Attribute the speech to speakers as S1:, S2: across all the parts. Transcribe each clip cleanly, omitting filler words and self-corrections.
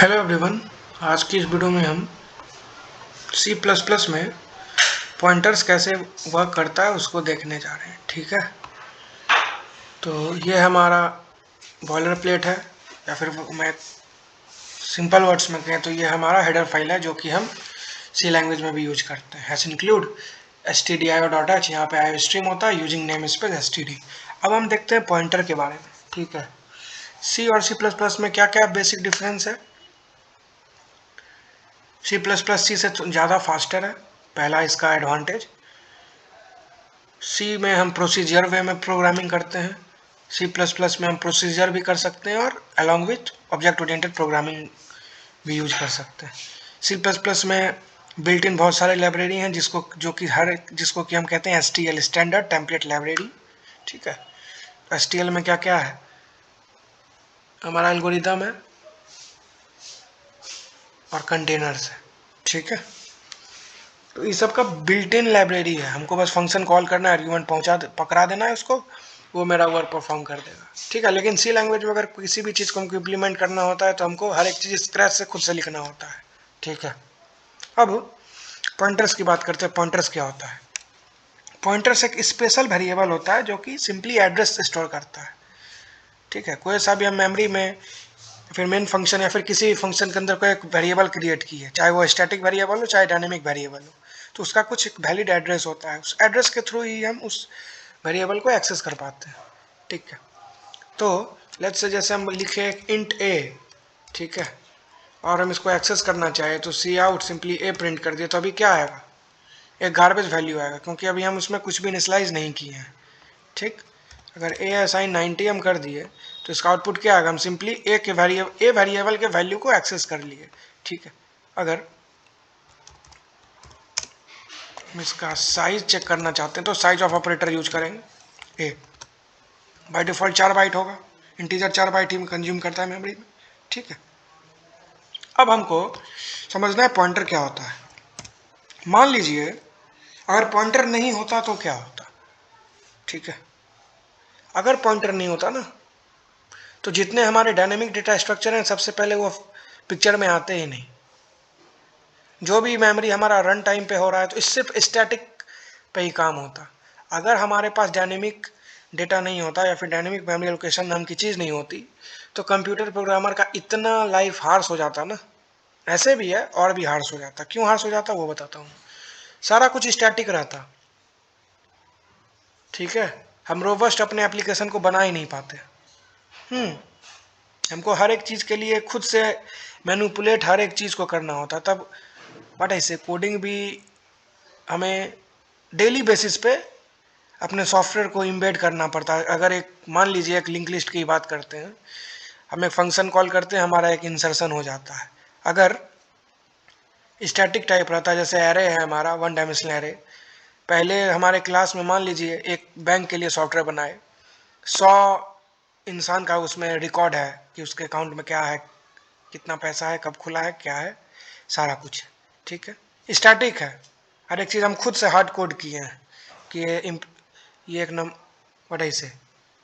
S1: Hello everyone. आज की इस वीडियो में हम सी प्लस प्लस में पॉइंटर्स कैसे वर्क करता है उसको देखने जा रहे हैं। ठीक है, तो ये हमारा बॉयलर प्लेट है, या फिर मैं सिंपल वर्ड्स में कहें तो ये हमारा हेडर फाइल है जो कि हम सी लैंग्वेज में भी यूज करते हैं। हैज इंक्लूड stdio.h, यहाँ पे आई स्ट्रीम होता है यूजिंग नेम स्पेस std। अब हम देखते हैं पॉइंटर के बारे में। ठीक है, सी और सी प्लस प्लस में क्या क्या बेसिक डिफरेंस है। सी प्लस प्लस सी से ज़्यादा फास्टर है, पहला इसका एडवांटेज। सी में हम प्रोसीजर वे में प्रोग्रामिंग करते हैं, सी प्लस प्लस में हम प्रोसीजर भी कर सकते हैं और along with object oriented programming भी यूज कर सकते हैं। सी प्लस प्लस में बिल्ट इन बहुत सारे लाइब्रेरी हैं जिसको कि हम कहते हैं एसटीएल, स्टैंडर्ड टेम्पलेट लाइब्रेरी। ठीक है, एसटीएल में क्या क्या है, हमारा एल्गोरिदम है और कंटेनर्स है। ठीक है, तो ये सब का बिल्ट इन लाइब्रेरी है, हमको बस फंक्शन कॉल करना है, आर्ग्यूमेंट पकड़ा देना है उसको, वो मेरा वर्क परफॉर्म कर देगा। ठीक है, लेकिन सी लैंग्वेज में अगर किसी भी चीज़ को हमको इम्प्लीमेंट करना होता है तो हमको हर एक चीज़ स्क्रैच से खुद से लिखना होता है। ठीक है, अब पॉइंटर्स की बात करते हैं। पॉइंटर्स क्या होता है? पॉइंटर्स एक स्पेशल वेरिएबल होता है जो कि सिंपली एड्रेस स्टोर करता है। ठीक है, कोई सा भी हम मेमोरी में फिर मेन फंक्शन या फिर किसी भी फंक्शन के अंदर कोई एक वेरिएबल क्रिएट की है, चाहे वो स्टैटिक वेरिएबल हो चाहे डायनेमिक वेरिएबल हो, तो उसका कुछ एक वैलिड एड्रेस होता है, उस एड्रेस के थ्रू ही हम उस वेरिएबल को एक्सेस कर पाते हैं। ठीक है, तो लेट्स से जैसे हम लिखे इंट ए, ठीक है, और हम इसको एक्सेस करना चाहे तो सी आउट सिंपली ए प्रिंट कर दिया, तो अभी क्या आएगा, एक गार्बेज वैल्यू आएगा, क्योंकि अभी हम उसमें कुछ भी इनिशियलाइज नहीं किए हैं। ठीक, अगर ए असाइन 90 हम कर दिए तो इसका आउटपुट क्या आएगा, हम सिंपली ए वेरिएबल के वैल्यू को एक्सेस कर लिए। ठीक है, अगर हम इसका साइज चेक करना चाहते हैं तो साइज ऑफ ऑपरेटर यूज करेंगे। ए बाय डिफॉल्ट 4 बाइट होगा, इंटीजर 4 बाइट ही कंज्यूम करता है मेमोरी में। ठीक है, अब हमको समझना है पॉइंटर क्या होता है। मान लीजिए अगर पॉइंटर नहीं होता तो क्या होता। ठीक है, अगर पॉइंटर नहीं होता ना तो जितने हमारे डायनेमिक डेटा स्ट्रक्चर हैं सबसे पहले वो पिक्चर में आते ही नहीं। जो भी मेमोरी हमारा रन टाइम पे हो रहा है तो इससे स्टैटिक पे ही काम होता। अगर हमारे पास डायनेमिक डेटा नहीं होता या फिर डायनेमिक मेमोरी लोकेशन नाम की चीज़ नहीं होती तो कंप्यूटर प्रोग्रामर का इतना लाइफ हार्श हो जाता ना, ऐसे भी है और भी हार्श हो जाता। क्यों हार्श हो जाता वो बताता हूँ। सारा कुछ स्टैटिक रहता। ठीक है, हम रोबस्ट अपने एप्लीकेशन को बना ही नहीं पाते। हमको हर एक चीज़ के लिए खुद से मैनिपुलेट हर एक चीज़ को करना होता, तब बट ऐसे कोडिंग भी हमें डेली बेसिस पे अपने सॉफ्टवेयर को इम्बेड करना पड़ता है। अगर एक मान लीजिए एक लिंक लिस्ट की बात करते हैं, हम एक फंक्शन कॉल करते हैं, हमारा एक इंसर्शन हो जाता है। अगर स्टैटिक टाइप रहता है, जैसे एरे है हमारा 1 डायमेंशनल एरे, पहले हमारे क्लास में मान लीजिए एक बैंक के लिए सॉफ्टवेयर बनाए, 100 इंसान का उसमें रिकॉर्ड है कि उसके अकाउंट में क्या है, कितना पैसा है, कब खुला है, क्या है, सारा कुछ। ठीक है, स्टैटिक है, हर एक चीज़ हम खुद से हार्ड कोड किए हैं कि ये एक नम वट से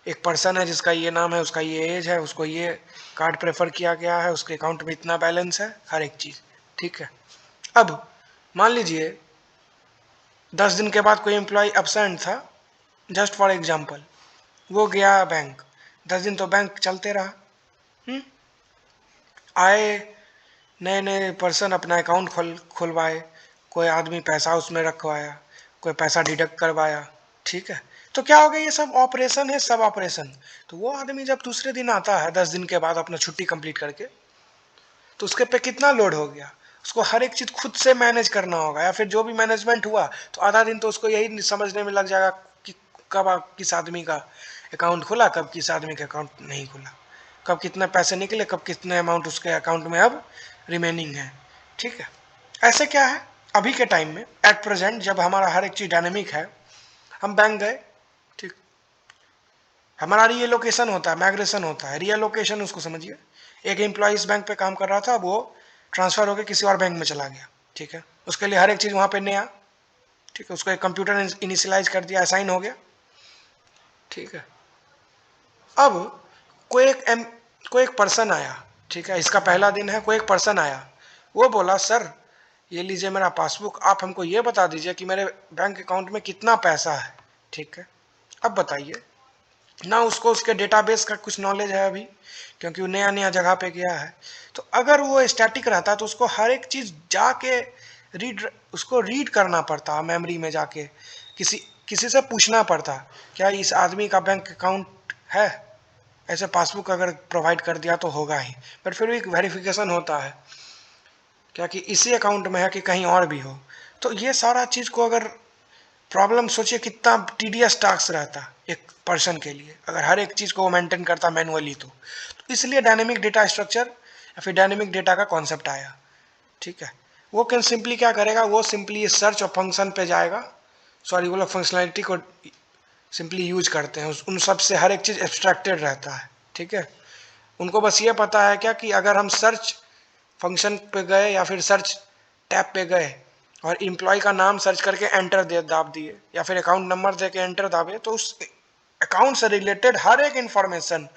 S1: एक पर्सन है जिसका ये नाम है, उसका ये एज है, उसको ये कार्ड प्रेफर किया गया है, उसके अकाउंट में इतना बैलेंस है, हर एक चीज़। ठीक है, अब मान लीजिए 10 दिन के बाद कोई एम्प्लॉय एब्सेंट था, जस्ट फॉर एग्जाम्पल, वो गया बैंक, 10 दिन तो बैंक चलते रहा। आए नए नए पर्सन अपना अकाउंट खुलवाए, कोई आदमी पैसा उसमें रखवाया, कोई पैसा डिडक्ट करवाया। ठीक है, तो क्या हो गया, ये सब ऑपरेशन है, सब ऑपरेशन। तो वो आदमी जब दूसरे दिन आता है 10 दिन के बाद अपना छुट्टी कंप्लीट करके, तो उसके पे कितना लोड हो गया, उसको हर एक चीज़ खुद से मैनेज करना होगा, या फिर जो भी मैनेजमेंट हुआ तो आधा दिन तो उसको यही समझने में लग जाएगा कि कब किस आदमी का अकाउंट खुला, कब किस आदमी का अकाउंट नहीं खुला, कब कितने पैसे निकले, कब कितने अमाउंट उसके अकाउंट में अब रिमेनिंग है। ठीक है, ऐसे क्या है अभी के टाइम में एट प्रेजेंट, जब हमारा हर एक चीज़ डायनेमिक है, हम बैंक गए, ठीक, हमारा रीलोकेशन होता है, माइग्रेशन होता है। रीलोकेशन उसको समझिए, एक एम्प्लॉय इस बैंक पे काम कर रहा था, अब वो ट्रांसफर होकर किसी और बैंक में चला गया। ठीक है, उसके लिए हर एक चीज़ वहाँ पे नया। ठीक है, उसको एक कंप्यूटर ने इनिशियलाइज कर दिया, असाइन हो गया। ठीक है, अब कोई एक पर्सन आया, ठीक है, इसका पहला दिन है, कोई एक पर्सन आया, वो बोला सर ये लीजिए मेरा पासबुक, आप हमको ये बता दीजिए कि मेरे बैंक अकाउंट में कितना पैसा है। ठीक है, अब बताइए ना, उसको उसके डेटाबेस का कुछ नॉलेज है अभी, क्योंकि वो नया नया जगह पे गया है। तो अगर वो स्टैटिक रहता तो उसको हर एक चीज जाके उसको रीड करना पड़ता, मेमोरी में जाके किसी किसी से पूछना पड़ता, क्या इस आदमी का बैंक अकाउंट है। ऐसे पासबुक अगर प्रोवाइड कर दिया तो होगा ही, बट फिर भी वेरिफिकेशन होता है क्या कि इसी अकाउंट में है कि कहीं और भी हो। तो ये सारा चीज को अगर प्रॉब्लम सोचिए कितना टीडियस टास्क रहता एक पर्सन के लिए, अगर हर एक चीज को वो मेंटेन करता मैनुअली। तो इसलिए डायनेमिक डेटा स्ट्रक्चर या फिर डायनेमिक डेटा का कॉन्सेप्ट आया। ठीक है, वो कैन सिंपली क्या करेगा, वो सिंपली सर्च और फंक्शन पे जाएगा, सॉरी वो लोग फंक्शनैलिटी को सिंपली यूज करते हैं, उन सब से हर एक चीज एब्स्ट्रैक्टेड रहता है। ठीक है, उनको बस ये पता है क्या कि अगर हम सर्च फंक्शन पे गए या फिर सर्च टैब पे गए और इम्प्लॉय का नाम सर्च करके एंटर दे दाब दिए या फिर अकाउंट नंबर दे के एंटर दाबे, तो उस अकाउंट से रिलेटेड हर एक इंफॉर्मेशन,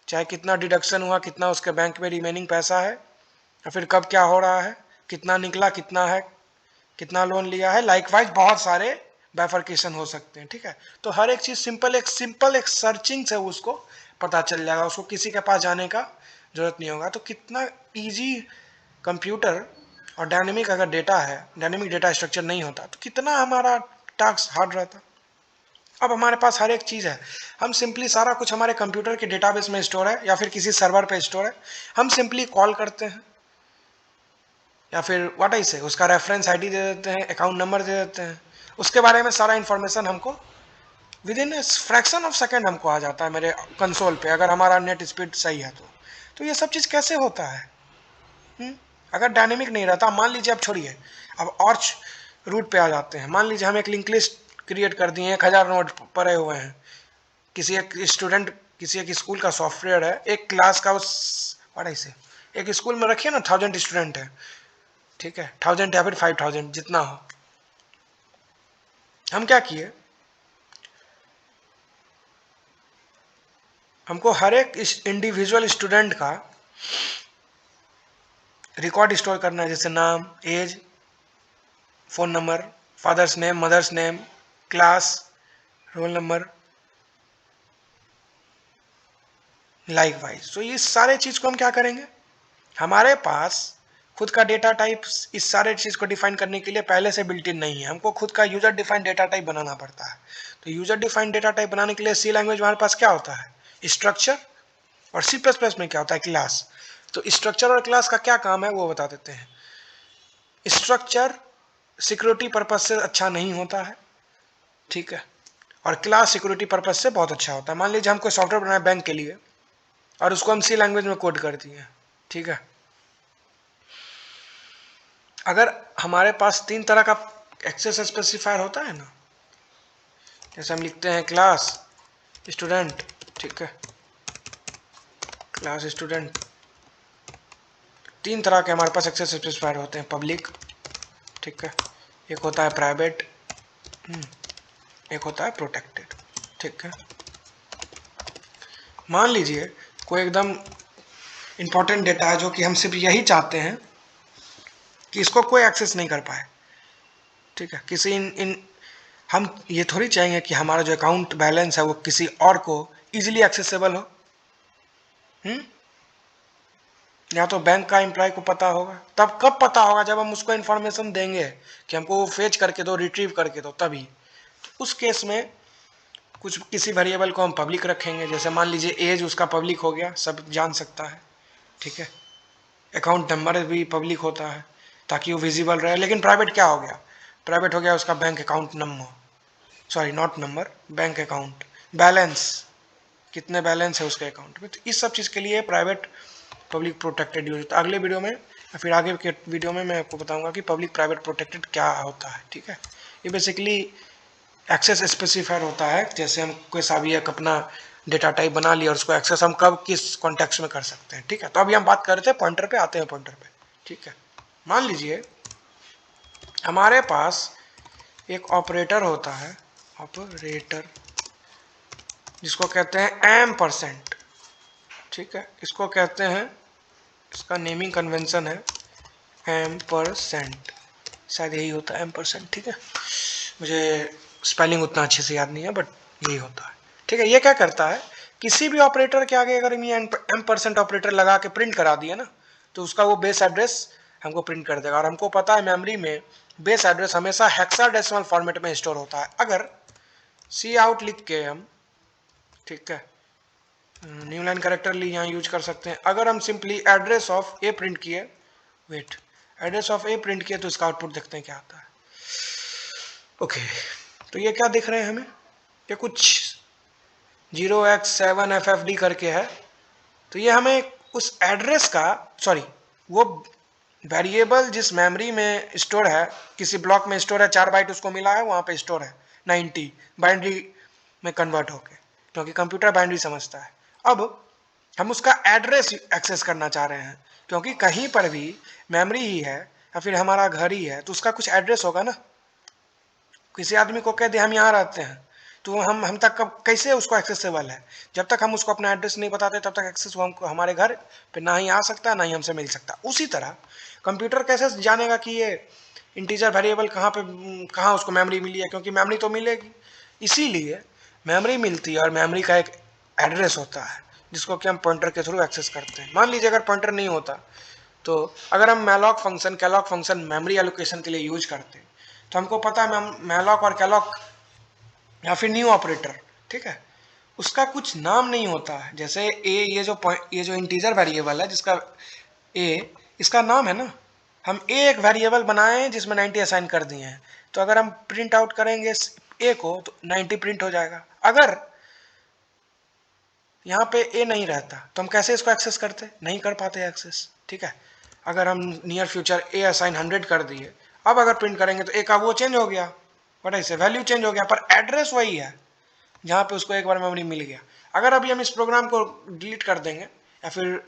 S1: चाहे कितना डिडक्शन हुआ, कितना उसके बैंक में रिमेनिंग पैसा है, या फिर कब क्या हो रहा है, कितना निकला, कितना है, कितना लोन लिया है, लाइकवाइज बहुत सारे बाइफर्केशन हो सकते हैं। ठीक है, तो हर एक चीज सिंपल एक सर्चिंग से उसको पता चल जाएगा, उसको किसी के पास जाने का जरूरत नहीं होगा। तो कितना इजी कंप्यूटर, और डायनेमिक अगर डेटा है, डायनेमिक डेटा स्ट्रक्चर नहीं होता तो कितना हमारा टास्क हार्ड रहता। अब हमारे पास हर एक चीज़ है, हम सिंपली सारा कुछ हमारे कंप्यूटर के डेटाबेस में स्टोर है या फिर किसी सर्वर पे स्टोर है, हम सिंपली कॉल करते हैं या फिर व्हाट आई से उसका रेफरेंस आईडी दे देते हैं, अकाउंट नंबर दे देते हैं, उसके बारे में सारा इन्फॉर्मेशन हमको with in a fraction of second हमको आ जाता है मेरे कंसोल पे, अगर हमारा नेट स्पीड सही है तो ये सब चीज़ कैसे होता है? अगर डायनेमिक नहीं रहता, मान लीजिए, अब छोड़िए, अब और रूट पे आ जाते हैं। मान लीजिए हम एक लिंक लिस्ट क्रिएट कर दिए, 1000 नोट पड़े हुए हैं, किसी एक स्टूडेंट, किसी एक स्कूल का सॉफ्टवेयर है, एक क्लास का उस पढ़ाई से, एक स्कूल में रखिए ना 1000 स्टूडेंट है। ठीक है, 1000 या फिर 5000 जितना हो, हम क्या किए, हमको हर एक इंडिविजुअल स्टूडेंट का रिकॉर्ड स्टोर करना है, जैसे नाम, age, phone number, father's name, mother's name, class, roll number, likewise. तो ये सारे चीज को हम क्या करेंगे, हमारे पास खुद का डेटा टाइप इस सारे चीज को डिफाइन करने के लिए पहले से बिल्ट इन नहीं है, हमको खुद का यूजर डिफाइंड डेटा टाइप बनाना पड़ता है। तो यूजर डिफाइंड डेटा टाइप बनाने के लिए सी लैंग्वेज हमारे पास क्या होता है, स्ट्रक्चर, और सी प्लस प्लस में क्या होता है, क्लास। तो स्ट्रक्चर और क्लास का क्या काम है वो बता देते हैं। स्ट्रक्चर सिक्योरिटी पर्पज से अच्छा नहीं होता है, ठीक है, और क्लास सिक्योरिटी पर्पज से बहुत अच्छा होता है। मान लीजिए हम कोई सॉफ्टवेयर बनाए बैंक के लिए और उसको हम सी लैंग्वेज में कोड कर दिए, ठीक है, अगर हमारे पास 3 तरह का एक्सेस स्पेसिफायर होता है ना, जैसे हम लिखते हैं क्लास स्टूडेंट, ठीक है, क्लास स्टूडेंट, 3 तरह के हमारे पास एक्सेस स्पेसिफायर होते हैं, पब्लिक, ठीक है, एक होता है प्राइवेट, एक होता है प्रोटेक्टेड। ठीक है, मान लीजिए कोई एकदम इंपॉर्टेंट डेटा है जो कि हम सिर्फ यही चाहते हैं कि इसको कोई एक्सेस नहीं कर पाए। ठीक है, किसी इन हम ये थोड़ी चाहेंगे कि हमारा जो अकाउंट बैलेंस है वो किसी और को इजीली एक्सेसिबल हो। या तो बैंक का एम्प्लॉय को पता होगा, तब कब पता होगा, जब हम उसको इन्फॉर्मेशन देंगे कि हमको वो फेच करके दो, रिट्रीव करके दो, तभी। उस केस में कुछ किसी वेरिएबल को हम पब्लिक रखेंगे, जैसे मान लीजिए एज उसका पब्लिक हो गया, सब जान सकता है, ठीक है, अकाउंट नंबर भी पब्लिक होता है ताकि वो विजिबल रहे। लेकिन प्राइवेट क्या हो गया, प्राइवेट हो गया उसका bank account number, sorry not number, bank account balance, कितने बैलेंस है उसके अकाउंट में। तो इस सब चीज़ के लिए प्राइवेट पब्लिक प्रोटेक्टेड यूज होता है। अगले वीडियो में या फिर आगे के वीडियो में मैं आपको बताऊंगा कि पब्लिक प्राइवेट प्रोटेक्टेड क्या होता है। ठीक है, ये बेसिकली एक्सेस स्पेसिफायर होता है, जैसे हम कोई सा भी एक अपना डेटा टाइप बना लिया और उसको एक्सेस हम कब किस कॉन्टेक्स्ट में कर सकते हैं। ठीक है, तो अभी हम बात कर रहे थे पॉइंटर पे, आते हैं पॉइंटर पे। ठीक है, मान लीजिए हमारे पास एक ऑपरेटर होता है, ऑपरेटर, जिसको कहते हैं एम %। ठीक है, इसको कहते हैं इसका नेमिंग कन्वेंशन है एम्परसेंट, शायद यही होता है एम्परसेंट, ठीक है। मुझे स्पेलिंग उतना अच्छे से याद नहीं है, बट यही होता है, ठीक है। ये क्या करता है, किसी भी ऑपरेटर के आगे अगर ये एम्परसेंट ऑपरेटर लगा के प्रिंट करा दिया ना, तो उसका वो बेस एड्रेस हमको प्रिंट कर देगा। और हमको पता है मेमोरी में बेस एड्रेस हमेशा हेक्साडेसिमल फॉर्मेट में स्टोर होता है। अगर सी आउट लिख के हम, ठीक है, न्यू लाइन करेक्टरली यहाँ यूज कर सकते हैं। अगर हम simply address of a print किए, wait, address of a print किए, तो इसका आउटपुट देखते हैं क्या आता है। ओके, तो ये क्या दिख रहे हैं हमें, ये कुछ 0x7FFD करके है। तो ये हमें उस एड्रेस का, सॉरी, वो वेरिएबल जिस मेमोरी में स्टोर है, किसी ब्लॉक में स्टोर है, 4 बाइट उसको मिला है, वहाँ पे स्टोर है 90 बाइनरी में कन्वर्ट होके, क्योंकि कंप्यूटर बाइनरी समझता है। अब हम उसका एड्रेस एक्सेस करना चाह रहे हैं, क्योंकि कहीं पर भी मेमोरी ही है या फिर हमारा घर ही है, तो उसका कुछ एड्रेस होगा ना। किसी आदमी को कह दे हम यहाँ रहते हैं, तो हम तक कब कैसे उसको एक्सेसिबल है, जब तक हम उसको अपना एड्रेस नहीं बताते तब तक एक्सेस वो हमको हमारे घर पे ना ही आ सकता, ना ही हमसे मिल सकता। उसी तरह कंप्यूटर कैसे जानेगा कि ये इंटीजर वेरिएबल कहाँ उसको मेमोरी मिली है, क्योंकि मेमोरी तो मिलेगी। इसीलिए मेमोरी मिलती है और मेमोरी का एक एड्रेस होता है जिसको कि हम पॉइंटर के थ्रू एक्सेस करते हैं। मान लीजिए अगर पॉइंटर नहीं होता, तो अगर हम malloc function, calloc function memory allocation के लिए यूज करते हैं, तो हमको पता है मैलॉक और कैलॉक या फिर न्यू ऑपरेटर, ठीक है, उसका कुछ नाम नहीं होता है। जैसे ए, ये जो इंटीजर वेरिएबल है जिसका ए, इसका नाम है ना। हम ए एक वेरिएबल बनाए हैं जिसमें 90 असाइन कर दिए हैं, तो अगर हम प्रिंट आउट करेंगे ए को तो 90 प्रिंट हो जाएगा। अगर यहाँ पे ए नहीं रहता तो हम कैसे इसको एक्सेस करते, नहीं कर पाते एक्सेस, ठीक है। अगर हम नियर फ्यूचर ए असाइन 100 कर दिए, अब अगर प्रिंट करेंगे तो ए का वो चेंज हो गया, बट ऐसे वैल्यू चेंज हो गया, पर एड्रेस वही है जहाँ पे उसको एक बार मेमोरी मिल गया। अगर अभी हम इस प्रोग्राम को डिलीट कर देंगे, या फिर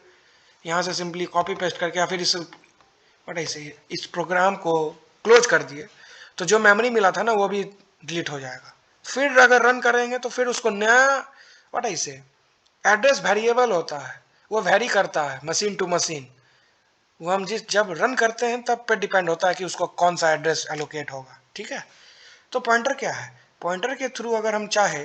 S1: यहाँ से सिंपली कॉपी पेस्ट करके, या फिर इस प्रोग्राम को क्लोज कर दिए, तो जो मेमोरी मिला था ना वो भी डिलीट हो जाएगा। फिर अगर रन करेंगे तो फिर उसको नया एड्रेस वेरिएबल होता है, वो वेरी करता है मशीन टू मशीन। वो हम जब रन करते हैं तब पे डिपेंड होता है कि उसको कौन सा एड्रेस एलोकेट होगा, ठीक है। तो पॉइंटर क्या है, पॉइंटर के थ्रू अगर हम चाहे,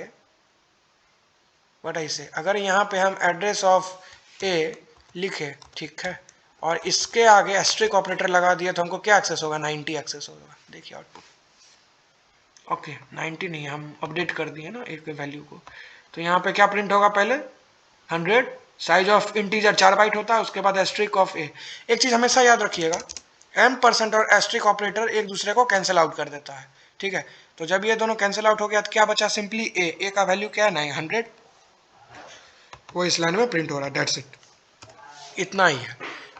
S1: अगर यहाँ पे हम एड्रेस ऑफ ए लिखे, ठीक है, और इसके आगे एस्ट्रिक ऑपरेटर लगा दिया, तो हमको क्या एक्सेस होगा, 90 एक्सेस होगा। देखिए आउटपुट, ओके 90 नहीं, हम अपडेट कर दिए ना एक वैल्यू को। तो यहाँ पे क्या प्रिंट होगा, पहले 100, साइज ऑफ इंटीजर 4 बाइट होता है, उसके बाद एस्ट्रिक ऑफ ए। एक चीज हमेशा याद रखिएगा, M% और एस्ट्रिक ऑपरेटर एक दूसरे को कैंसिल आउट कर देता है, ठीक है। तो जब ये दोनों कैंसिल आउट हो गया तो क्या बचा, सिंपली ए का वैल्यू क्या है, 100, वो इस लाइन में प्रिंट हो रहा है, दैट्स इट, इतना ही है।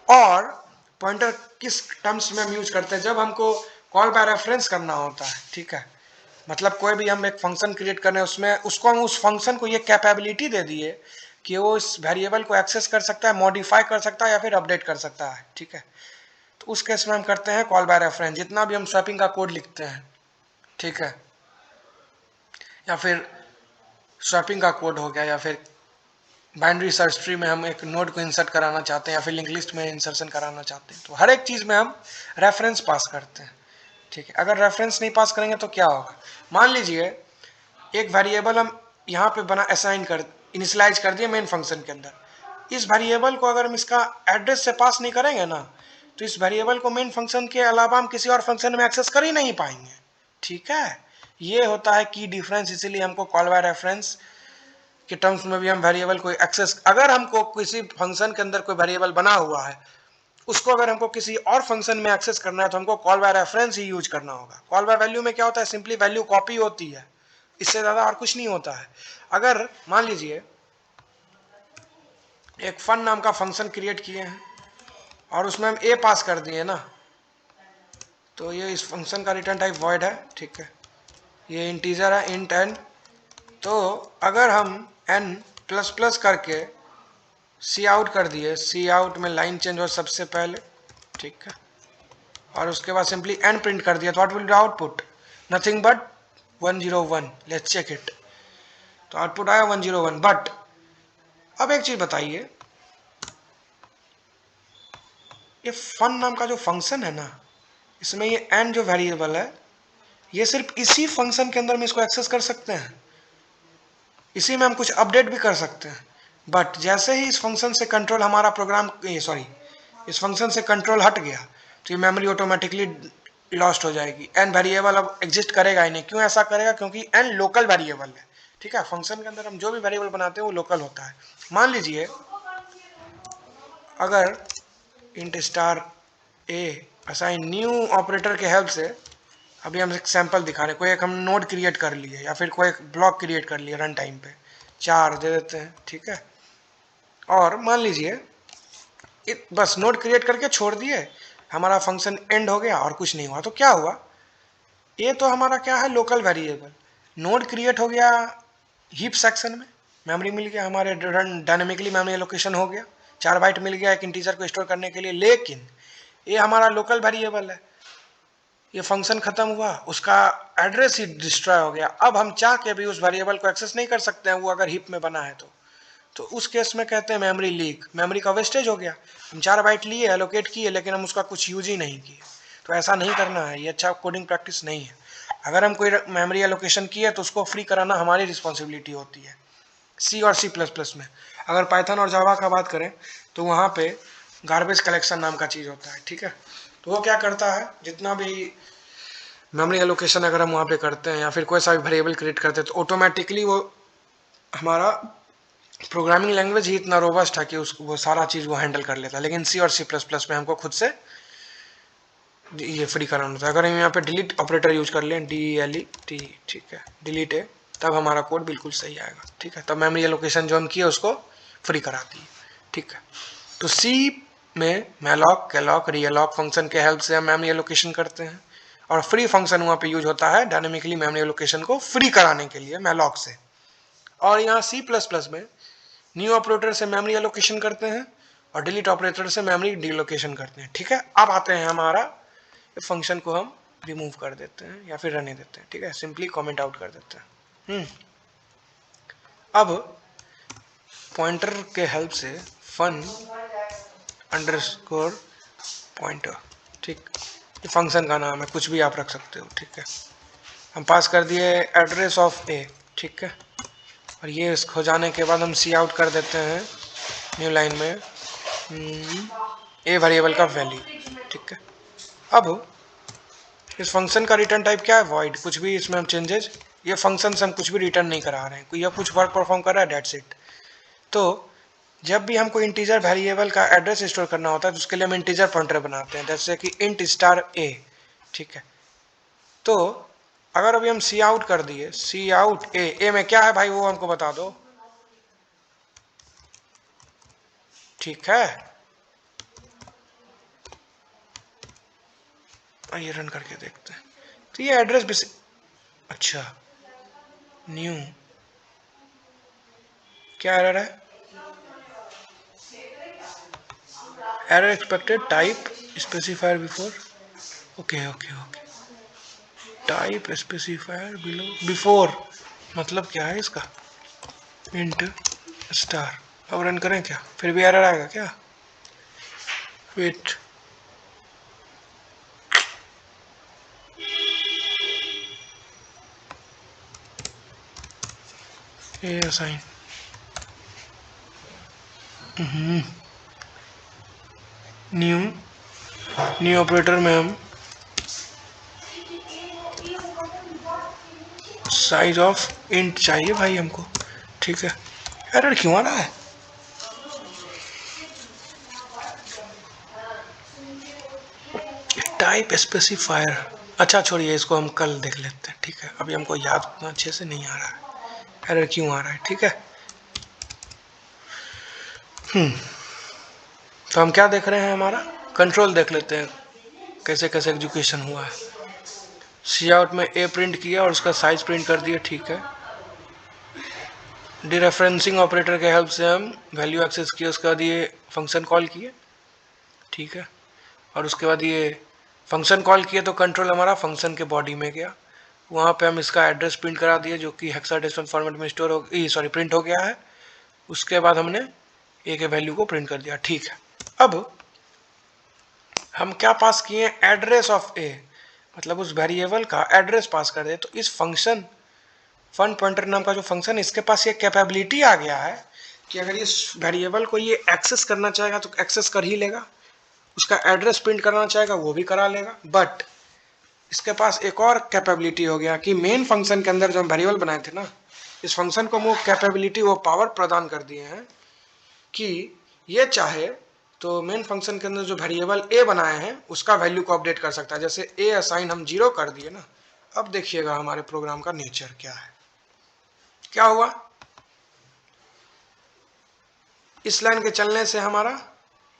S1: और पॉइंटर किस टर्म्स में हम यूज करते हैं, जब हमको कॉल बाय रेफरेंस करना होता है, ठीक है। मतलब कोई भी हम एक फंक्शन क्रिएट कर रहे हैं, उसमें उसको हम उस फंक्शन को ये कैपेबिलिटी दे दिए कि वो इस वेरिएबल को एक्सेस कर सकता है, मॉडिफाई कर सकता है, या फिर अपडेट कर सकता है, ठीक है। तो उस केस में हम करते हैं कॉल बाय रेफरेंस। जितना भी हम स्वैपिंग का कोड लिखते हैं, ठीक है, या फिर स्वैपिंग का कोड हो गया, या फिर बाइनरी सर्च ट्री में हम एक नोड को इंसर्ट कराना चाहते हैं, या फिर लिंक लिस्ट में इंसर्शन कराना चाहते हैं, तो हर एक चीज में हम रेफरेंस पास करते हैं, ठीक है। अगर रेफरेंस नहीं पास करेंगे तो क्या होगा, मान लीजिए एक वेरिएबल हम यहाँ पे बना असाइन कर, इनिशियलाइज कर दिए मेन फंक्शन के अंदर। इस वेरिएबल को अगर हम इसका एड्रेस से पास नहीं करेंगे ना, तो इस वेरिएबल को मेन फंक्शन के अलावा हम किसी और फंक्शन में एक्सेस कर ही नहीं पाएंगे, ठीक है। ये होता है की डिफरेंस, इसीलिए हमको कॉल बाय रेफरेंस के टर्म्स में भी हम वेरिएबल को एक्सेस, अगर हमको किसी फंक्शन के अंदर कोई वेरिएबल बना हुआ है, उसको अगर हमको किसी और फंक्शन में एक्सेस करना है, तो हमको call by reference he use करना होगा। कॉल बाय वैल्यू में क्या होता है, सिंपली वैल्यू कॉपी होती है, इससे ज्यादा और कुछ नहीं होता है। अगर मान लीजिए एक फन नाम का फंक्शन क्रिएट किए हैं और उसमें हम ए पास कर दिए ना, तो ये इस फंक्शन का रिटर्न टाइप वॉइड है, ठीक है। ये इंटीजर है, इंट एन। तो अगर हम एन प्लस प्लस करके सी आउट कर दिए, सी आउट में लाइन चेंज हो सबसे पहले, ठीक है, और उसके बाद सिंपली एन प्रिंट कर दिया, तो what will be output, nothing but 101। Let's check it. तो आउटपुट आया 101। बट अब एक चीज बताइए, ये फन नाम का जो फंक्शन है ना, इसमें ये n जो वेरिएबल है, ये सिर्फ इसी फंक्शन के अंदर में इसको एक्सेस कर सकते हैं, इसी में हम कुछ अपडेट भी कर सकते हैं। बट जैसे ही इस फंक्शन से कंट्रोल हमारा प्रोग्राम, सॉरी, इस फंक्शन से कंट्रोल हट गया, तो ये मेमोरी ऑटोमेटिकली लॉस्ट हो जाएगी। n वेरिएबल अब एग्जिस्ट करेगा ही नहीं। क्यों ऐसा करेगा? क्योंकि n लोकल वेरिएबल है। ठीक है, फंक्शन के अंदर हम जो भी वेरिएबल बनाते हैं वो लोकल होता है। मान लीजिए अगर इंट स्टार ए असाइन न्यू ऑपरेटर के हेल्प से, अभी हम एक सैंपल दिखा रहे हैं, कोई एक हम नोड क्रिएट कर लिए या फिर कोई एक ब्लॉक क्रिएट कर लिया रन टाइम पे, 4 दे देते हैं। ठीक है, और मान लीजिए बस नोड क्रिएट करके छोड़ दिए, हमारा फंक्शन एंड हो गया और कुछ नहीं हुआ। तो क्या हुआ? ये तो हमारा क्या है, लोकल वेरिएबल। नोड क्रिएट हो गया हीप सेक्शन में, मेमोरी मिल गया, हमारे डायनेमिकली मेमोरी एलोकेशन हो गया, 4 बाइट मिल गया एक इंटीजर को स्टोर करने के लिए। लेकिन ये हमारा लोकल वेरिएबल है, ये फंक्शन खत्म हुआ, उसका एड्रेस ही डिस्ट्रॉय हो गया। अब हम चाह के भी उस वेरिएबल को एक्सेस नहीं कर सकते हैं, वो अगर हीप में बना है तो उस केस में कहते हैं मेमोरी लीक, मेमोरी का वेस्टेज हो गया। हम 4 बाइट लिए, एलोकेट किए, लेकिन हम उसका कुछ यूज ही नहीं किए। तो ऐसा नहीं करना है, ये अच्छा कोडिंग प्रैक्टिस नहीं है। अगर हम कोई मेमोरी एलोकेशन किए तो उसको फ्री कराना हमारी रिस्पॉन्सिबिलिटी होती है, सी और C++ में। अगर पाइथन और जावा का बात करें तो वहाँ पे गार्बेज कलेक्शन नाम का चीज़ होता है। ठीक है, तो वो क्या करता है, जितना भी मेमोरी एलोकेशन अगर हम वहाँ पे करते हैं या फिर कोई सा भी वेरिएबल क्रिएट करते हैं, तो ऑटोमेटिकली वो हमारा प्रोग्रामिंग लैंग्वेज ही इतना रोबस्ट है कि वो सारा चीज़ वो हैंडल कर लेता है। लेकिन C और C++ में हमको खुद से ये फ्री कराना होता है। अगर हम यहाँ पे डिलीट ऑपरेटर यूज कर लें, DELET, ठीक है, डिलीट है, तब हमारा कोड बिल्कुल सही आएगा। ठीक है, तब मेमोरी एलोकेशन जो हम किए उसको फ्री कराती है। ठीक है, तो C में मैलॉक, कैलॉक, रीअलॉक फंक्शन के हेल्प से हम मेमोरी एलोकेशन करते हैं, और फ्री फंक्शन वहाँ पे यूज होता है डायनेमिकली मेमोरी एलोकेशन को फ्री कराने के लिए मैलॉक से। और यहाँ C++ में न्यू ऑपरेटर से मेमोरी एलोकेशन करते हैं और डिलीट ऑपरेटर से मेमोरी डीलोकेशन करते हैं। ठीक है, अब आते हैं हमारा फंक्शन को हम रिमूव कर देते हैं या फिर रहने देते हैं। ठीक है, सिंपली कमेंट आउट कर देते हैं। अब पॉइंटर के हेल्प से फन अंडरस्कोर पॉइंटर, ठीक, ये फंक्शन का नाम है, कुछ भी आप रख सकते हो। ठीक है, हम पास कर दिए एड्रेस ऑफ ए। ठीक है, और ये हो जाने के बाद हम सी आउट कर देते हैं न्यू लाइन में ए वेरिएबल का वैल्यू। ठीक है, अब इस फंक्शन का रिटर्न टाइप क्या है, वॉइड। कुछ भी इसमें हम चेंजेस, ये फंक्शन से हम कुछ भी रिटर्न नहीं करा रहे हैं, कोई या कुछ वर्क परफॉर्म कर रहा है, डेट्स इट। तो जब भी हमको इंटीजर वेरिएबल का एड्रेस स्टोर करना होता है तो उसके लिए हम इंटीजर पॉइंटर बनाते हैं, जैसे कि इंट स्टार ए। ठीक है, तो अगर अभी हम सी आउट कर दिए, सी आउट ए में क्या है भाई वो हमको बता दो। ठीक है, ये रन करके देखते हैं। तो ये एड्रेस भी अच्छा, न्यू क्या एरर है, error expected type specifier before. Okay okay okay, type specifier below before मतलब क्या है इसका, इंट स्टार। अब रन करें क्या, फिर भी एरर आएगा क्या, वेट, ए असाइन, न्यू न्यू ऑपरेटर में हम साइज ऑफ इंट चाहिए भाई हमको। ठीक है, एरर क्यों आ रहा है, टाइप स्पेसिफायर। अच्छा छोड़िए, इसको हम कल देख लेते हैं। ठीक है, अभी हमको याद उतना अच्छे से नहीं आ रहा है एरर क्यों आ रहा है। ठीक है, तो हम क्या देख रहे हैं, हमारा कंट्रोल देख लेते हैं कैसे कैसे एग्जीक्यूशन हुआ है। सी आउट में ए प्रिंट किया और उसका साइज प्रिंट कर दिया। ठीक है, डीरेफरेंसिंग ऑपरेटर के हेल्प से हम वैल्यू एक्सेस किए, उसके बाद ये फंक्शन कॉल किए। ठीक है, और उसके बाद ये फंक्शन कॉल किए तो कंट्रोल हमारा फंक्शन के बॉडी में गया, वहाँ पे हम इसका एड्रेस प्रिंट करा दिए जो कि हेक्साडेसिमल फॉर्मेट में स्टोर हो, सॉरी प्रिंट हो गया है। उसके बाद हमने ए के वैल्यू को प्रिंट कर दिया। ठीक है, अब हम क्या पास किए, एड्रेस ऑफ ए, मतलब उस वेरिएबल का एड्रेस पास कर दे। तो इस फंक्शन फन पॉइंटर नाम का जो फंक्शन है, इसके पास ये कैपेबिलिटी आ गया है कि अगर इस वेरिएबल को ये एक्सेस करना चाहेगा तो एक्सेस कर ही लेगा, उसका एड्रेस प्रिंट करना चाहेगा वो भी करा लेगा। बट इसके पास एक और कैपेबिलिटी हो गया कि मेन फंक्शन के अंदर जो हम वेरिएबल बनाए थे ना, इस फंक्शन को वो कैपेबिलिटी, वो पावर प्रदान कर दिए हैं कि ये चाहे तो मेन फंक्शन के अंदर जो वेरिएबल ए बनाए हैं उसका वैल्यू को अपडेट कर सकता है। जैसे ए असाइन हम 0 कर दिए ना, अब देखिएगा हमारे प्रोग्राम का नेचर क्या है। क्या हुआ, इस लाइन के चलने से हमारा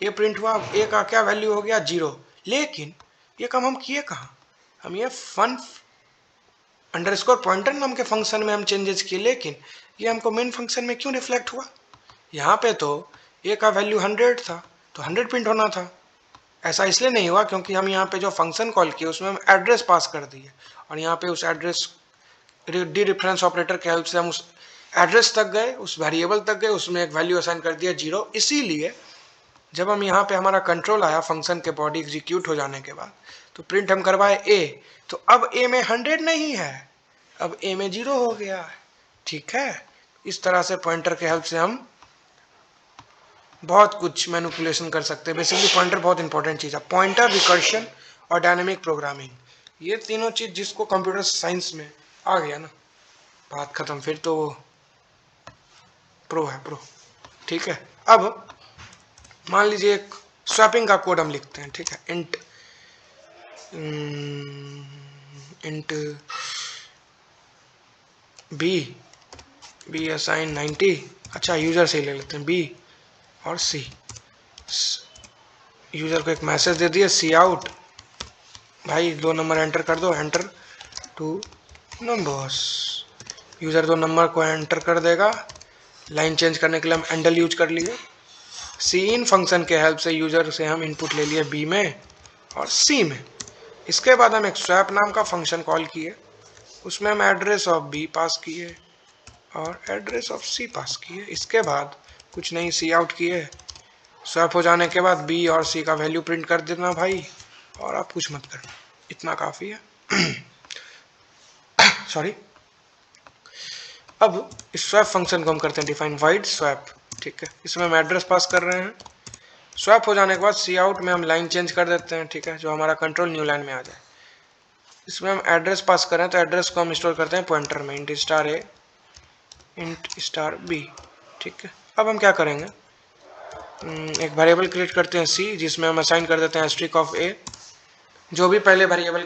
S1: ए प्रिंट हुआ, ए का क्या वैल्यू हो गया 0। लेकिन ये काम हम किए कहाँ, हम ये फन अंडरस्कोर पॉइंटर नाम के फंक्शन में हम चेंजेस किए, लेकिन ये हमको मेन फंक्शन में क्यों रिफ्लेक्ट हुआ। यहाँ पे तो ए का वैल्यू 100 था तो 100 प्रिंट होना था। ऐसा इसलिए नहीं हुआ क्योंकि हम यहाँ पे जो फंक्शन कॉल किए उसमें हम एड्रेस पास कर दिए, और यहाँ पे उस एड्रेस डी रेफरेंस ऑपरेटर के हेल्प से हम उस एड्रेस तक गए, उस वेरिएबल तक गए, उसमें एक वैल्यू असाइन कर दिया 0। इसीलिए जब हम यहाँ पे हमारा कंट्रोल आया फंक्शन के बॉडी एग्जीक्यूट हो जाने के बाद, तो प्रिंट हम करवाए ए, तो अब ए में 100 नहीं है, अब ए में 0 हो गया है। ठीक है, इस तरह से पॉइंटर के हेल्प से हम बहुत कुछ मैनिपुलेशन कर सकते हैं। बेसिकली पॉइंटर बहुत इंपॉर्टेंट चीज़ है, पॉइंटर, रिकर्शन और डायनेमिक प्रोग्रामिंग, ये तीनों चीज़ जिसको कंप्यूटर साइंस में आ गया ना, बात खत्म, फिर तो प्रो है प्रो। ठीक है, अब मान लीजिए एक स्वैपिंग का कोड हम लिखते हैं। ठीक है, इंट बी असाइन 90, अच्छा यूजर से ले लेते हैं बी और सी। यूजर को एक मैसेज दे दिया सी आउट, भाई 2 नंबर एंटर कर दो, एंटर 2 नंबर्स। यूजर 2 नंबर को एंटर कर देगा। लाइन चेंज करने के लिए हम एंडल यूज कर लिए। सी इन फंक्शन के हेल्प से यूजर से हम इनपुट ले लिए बी में और सी में। इसके बाद हम एक स्वैप नाम का फंक्शन कॉल किए, उसमें हम एड्रेस ऑफ बी पास किए और एड्रेस ऑफ सी पास किए। इसके बाद कुछ नहीं, सी आउट किए, स्वैप हो जाने के बाद बी और सी का वैल्यू प्रिंट कर देना भाई, और आप कुछ मत करना, इतना काफ़ी है। सॉरी। अब इस स्वैप फंक्शन को हम करते हैं डिफाइन वाइड स्वैप। ठीक है, इसमें हम एड्रेस पास कर रहे हैं। स्वैप हो जाने के बाद सी आउट में हम लाइन चेंज कर देते हैं। ठीक है, जो हमारा कंट्रोल न्यू लाइन में आ जाए। इसमें हम एड्रेस पास करें तो एड्रेस को हम स्टोर करते हैं पॉइंटर में, इंट स्टार ए इंट स्टार बी। ठीक है, अब हम क्या करेंगे, एक वेरिएबल क्रिएट करते हैं सी, जिसमें हम असाइन कर देते हैं स्ट्रिक ऑफ ए। जो भी पहले वेरिएबल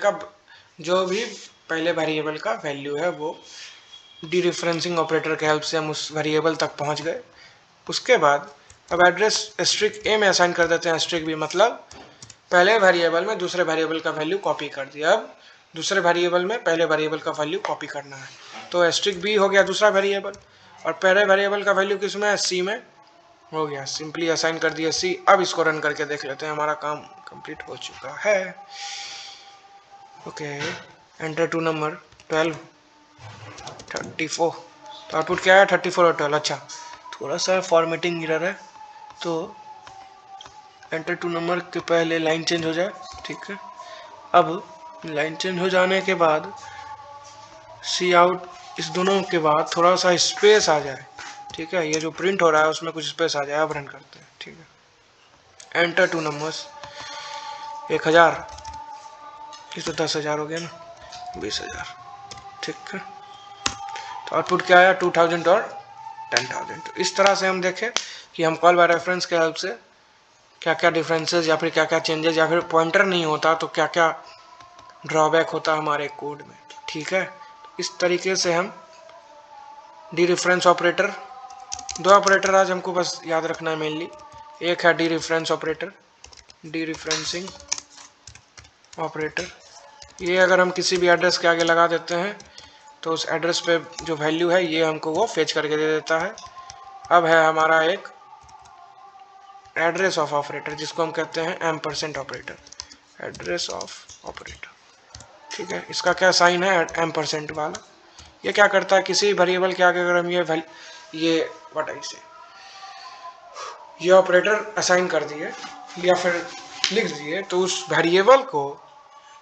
S1: का वैल्यू है वो डी रेफरेंसिंग ऑपरेटर के हेल्प से हम उस वेरिएबल तक पहुंच गए। उसके बाद अब एड्रेस स्ट्रिक ए में असाइन कर देते हैं स्ट्रिक बी, मतलब पहले वेरिएबल में दूसरे वेरिएबल का वैल्यू कॉपी कर दिया, अब दूसरे वेरिएबल में पहले वेरिएबल का वैल्यू कॉपी करना है। तो स्ट्रिक बी हो गया दूसरा वेरिएबल, और पहले वेरिएबल का वैल्यू किस में है, सी में हो गया, सिंपली असाइन कर दिया सी। अब इसको रन करके देख लेते हैं, हमारा काम कंप्लीट हो चुका है। ओके, एंटर टू नंबर 12 34, तो आउटपुट क्या है 34 और 12। अच्छा, थोड़ा सा फॉर्मेटिंग एरर है, तो एंटर टू नंबर के पहले लाइन चेंज हो जाए। ठीक है, अब लाइन चेंज हो जाने के बाद सी आउट, इस दोनों के बाद थोड़ा सा स्पेस आ जाए। ठीक है, ये जो प्रिंट हो रहा है उसमें कुछ स्पेस आ जाए। अब रन करते हैं। ठीक है, एंटर टू नंबर्स 1000, इस तो 10,000 हो गया ना, 20,000। ठीक है, तो आउटपुट क्या आया 2000 और 10,000। तो इस तरह से हम देखें कि हम कॉल बाय रेफरेंस के हेल्प से क्या क्या डिफरेंसेस या फिर क्या क्या चेंजेस, या फिर पॉइंटर नहीं होता तो क्या क्या ड्रॉबैक होता हमारे कोड में। ठीक है, इस तरीके से हम डी रेफरेंस ऑपरेटर, 2 ऑपरेटर आज हमको बस याद रखना है मेनली। एक है D reference operator, D referencing operator. ये अगर हम किसी भी एड्रेस के आगे लगा देते हैं तो उस एड्रेस पे जो वैल्यू है ये हमको वो फेच करके दे देता है। अब है हमारा एक एड्रेस ऑफ ऑपरेटर, जिसको हम कहते हैं एम% ऑपरेटर, एड्रेस ऑफ ऑपरेटर। ठीक है, इसका क्या साइन है एम% वाला। ये क्या करता है, किसी वेरिएबल के आगे अगर हम ये ऑपरेटर असाइन कर दिए, या फिर लिख दीजिए, तो उस वेरिएबल को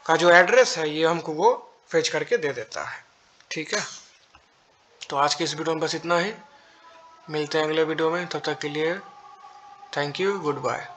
S1: का जो एड्रेस है ये हमको वो फेच करके दे देता है। ठीक है, तो आज के इस वीडियो में बस इतना ही, मिलते हैं अगले वीडियो में, तब तक के लिए थैंक यू, गुड बाय।